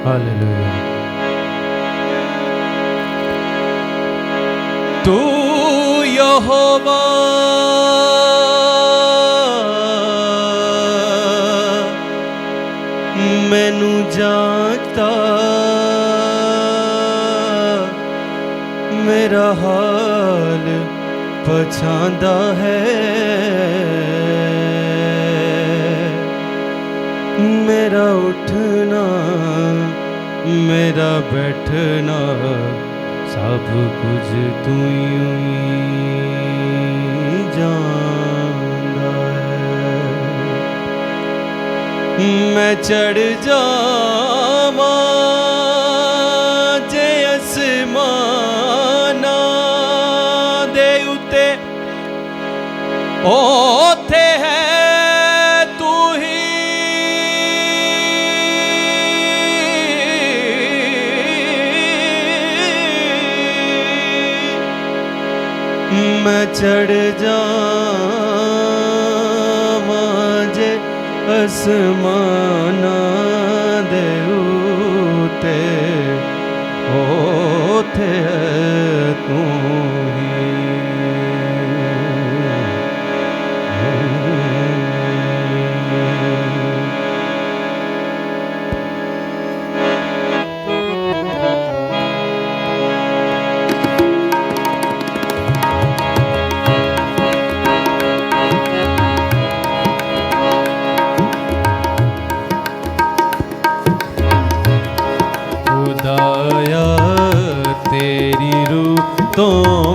Hallelujah. तू यहोवा मैनू जानता, मेरा हाल पछांदा है, मेरा उठना मेरा बैठना सब कुछ तू ही जानदा है। मैं चढ़ जावां जे आसमाना दे उते, ओथे है तू ही। मैं चढ़ जावां जे आसमाना दे उते, ओथे है तू ही। खुदाया तेरी रूह तो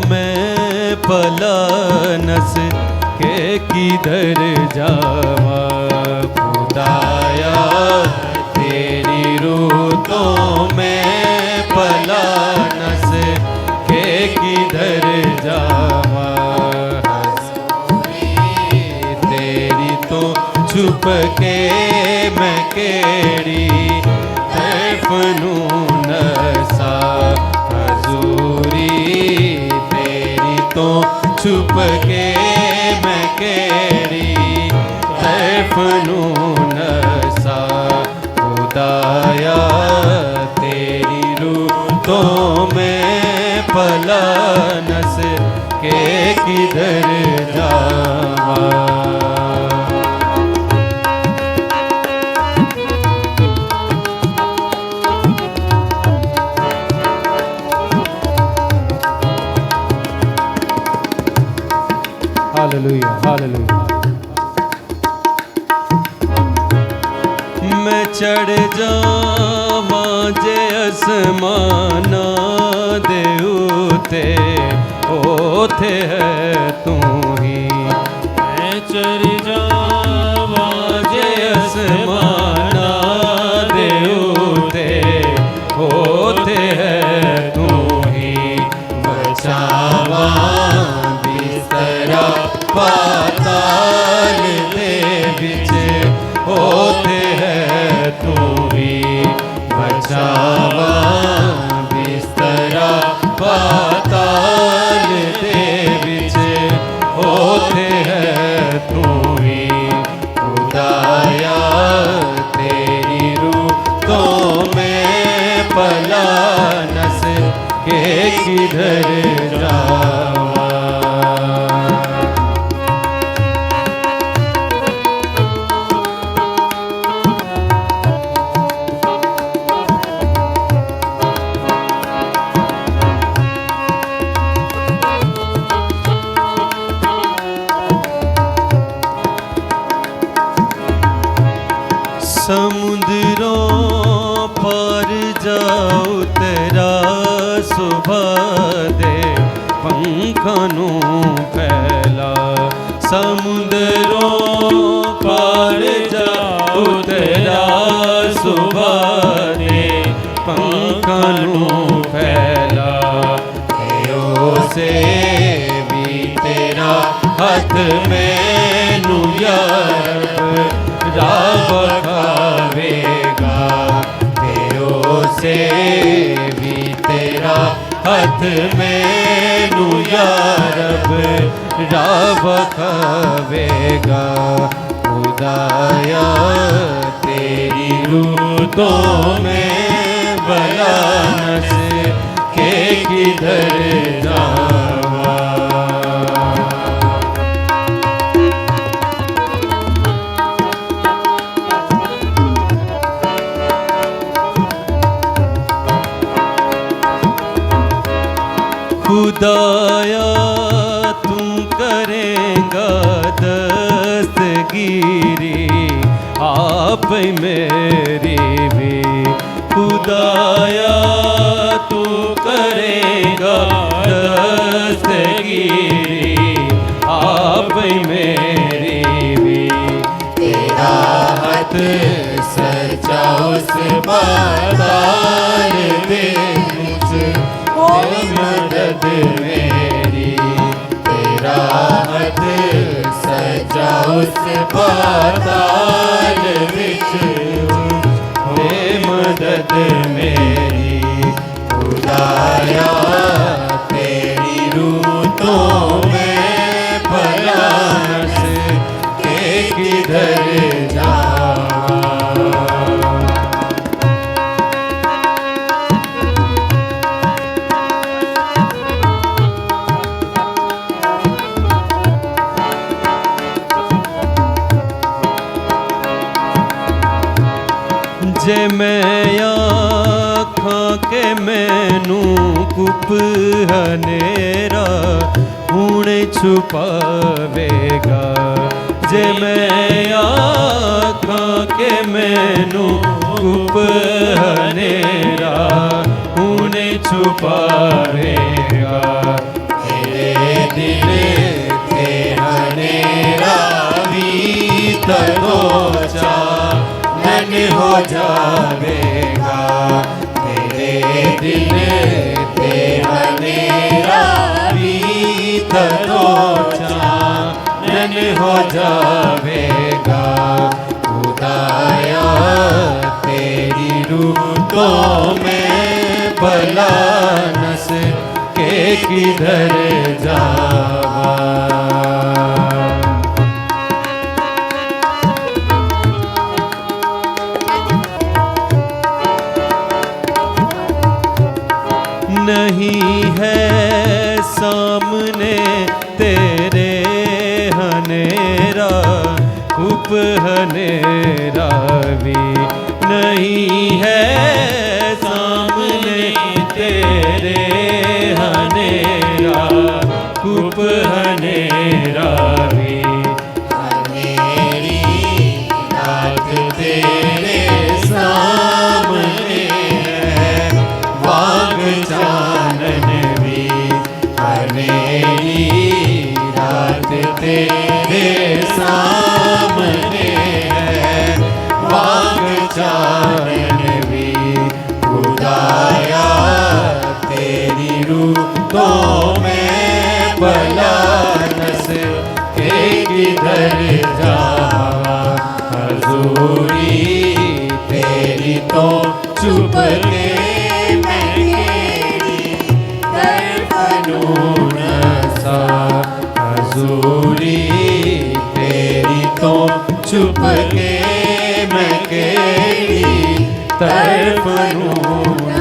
मैं भला नस के किधर जावा। खुदाया तेरी रूह तो मैं भला नस के किधर जावा। तेरी तो छुप के मैं केड़ी फनून सा हजूरी। तेरी तो छुप के मैं केड़ी फनून सा। खुदाया तेरी रूह तो मैं भला नस के किधर जावा। Hallelujah hallelujah. मैं चढ़ जावां जे आसमाना दे उते, ओथे है तू ही। मैं चढ़ जावां जे आसमाना दे उते, ओथे है तू ही। बचावा बिस्तरा पाताल दे विच, ओथे है तू ही। बचावा बिस्तरा पाताल दे विच, ओथे है तू ही। खुदाया तेरी रूह तो मैं भला नस के किधर जावा। समुद्रों पर जाओ तेरा सुबह दे पंखनू फैला। समुद्रों पर जाओ तेरा सुबह दे पंखनू फैला। से भी तेरा हाथ मैनू यार राह खावेगा। तेरो से भी तेरा हाथ मैनू यारब राह खावेगा। खुदाया तेरी रूह तो मैं भला नस के किधर जावा। खुदाया तू करेगा दस्तगीरी आप मेरी भी। खुदाया तू करेगा दस्तगीरी आप मेरी भी। तेरा हाथ सच्चा उस बाजार दे मुझको मदद मेरी। तेरा हाथ सच्चा उस बाजार विच हे मदद मेरी। खुदाया तेरी रूह तो मैं भला नस के किधर जावा। जे मैं आखां के मैनू कुप हनेरा हुणे छुपावेगा। जे मैं आखां के मैनू कुप हनेरा हुणे छुपावेगा। तेरे दिल के हनेरा भी तरोचा मन हो जावेगा। तेरे दिल के हनेरा भी तरोचा मन हो जावेगा। खुदाया तेरी रूह तो मैं भला नस के किधर जावा। नहीं है सामने तेरे हनेरा कुप हनेरा भी। नहीं है सामने तेरे हनेरा कुप हनेरा भी। मेरी रात तेरे सामने है वाग चानन भी। मेरी रात तेरे सामने है वाग चानन भी। खुदाया तेरी रूह तो मैं भला नस के किधर जावा। हजूरी तेरी तो चुप के मैं तेरी तरफनून सा। हजूरी तेरी तो चुप के मैं तेरी तरफनून